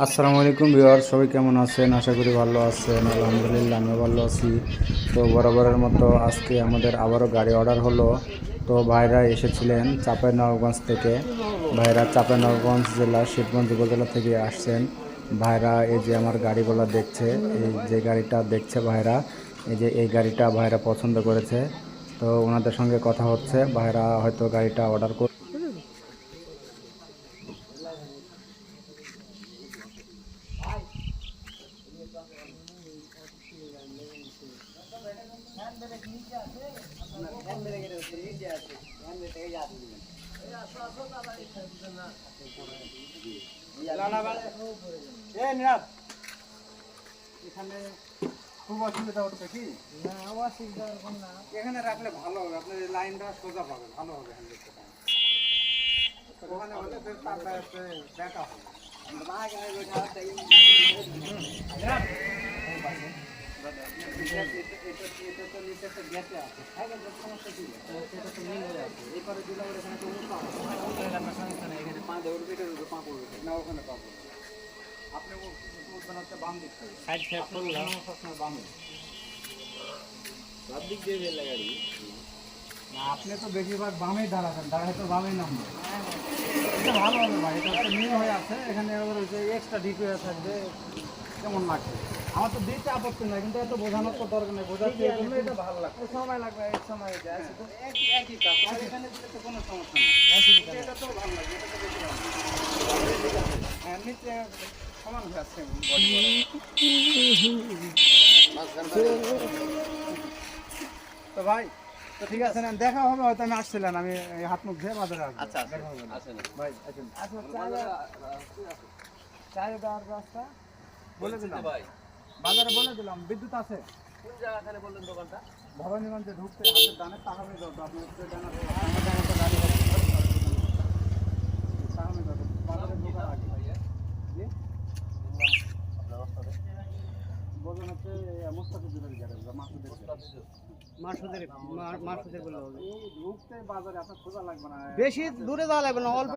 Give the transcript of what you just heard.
আসসালামু আলাইকুম ভিউয়ার, সবাই কেমন আছেন? আশা করি ভালো আছেন। আলহামদুলিল্লাহ আমিও ভালো আছি। তো বরাবরের মতো আজকে আমাদের আবারও গাড়ি অর্ডার হলো। তো ভাইরা এসেছিলেন চাঁপাইনবাবগঞ্জ থেকে। ভাইরা চাঁপাইনবাবগঞ্জ জেলা শিবগঞ্জ উপজেলা থেকে আসছেন। ভাইরা এই যে আমার গাড়িগুলো দেখছে, এই যে গাড়িটা দেখছে ভাইরা, এই গাড়িটা ভাইরা পছন্দ করেছে। তো ওনাদের সঙ্গে কথা হচ্ছে, ভাইরা হয়তো গাড়িটা অর্ডার করবে। এখানে খুব অসুবিধা হচ্ছে কি না? অসুবিধা না, এখানে রাখলে ভালো হবে। আপনার এই লাইনটা সোজা পাবে, ভালো হবে। ওখানে হলে তারটা দেখা হবে। না ওখানে পাবো আপনি উঠবেন হচ্ছে বাম দিক থেকে। বাম দিক দিয়ে গাড়ি না, আপনি তো বেশিরভাগ বামেই দাঁড়াবেন, দাঁড়ায় তো বামেই নামবে। এটা ভালো হবে ভাই, এটা হচ্ছে নিয়ে হয়ে আছে। এখানে এক্সট্রা ডিপ হয়ে থাকবে, কেমন লাগছে? আমার তো দিতে আপত্তি নাই, কিন্তু এত বোঝানোর তো দরকার নেই। বোঝাতে এই জন্য এটা ভালো লাগছে। সময় লাগবে, এক সময় একই কাজ, আর এখানে দিলে তো কোনো সমস্যা নেই। এটা তো ভালো লাগবে, এটা তো বেশি ভালো লাগবে। হ্যাঁ, নিচে সমান হয়ে আছে তো ভাই। তো ঠিক আছে না, দেখা হবে হয়তো। আমি আসছিলাম, আমি হাত মুখ ধুয়ে বাজারে আসবো। আচ্ছা, দেখা হবে ভাই। আচ্ছা, চায়ের দেওয়ার রাস্তা বলে দিলাম ভাই, বাজারে বলে দিলাম। বিদ্যুৎ আছে কোন জায়গা? এখানে বললেন দোকানটা ভবানীগঞ্জে ঢুকতে হাতের ডানে তাহলে যাবো। আপনি ডানা গাড়ি তাহলে যাবো বাজারের দোকান আগে ভাইয়া। জি বলুন হচ্ছে মোস্তাফিজুর গাড়ি মাসুদের মাসুদের বলে হবে। এই ঢুকতে বাজারে আপনার খোঁজা লাগবে না, বেশি দূরে যাওয়া লাগবে না, অল্প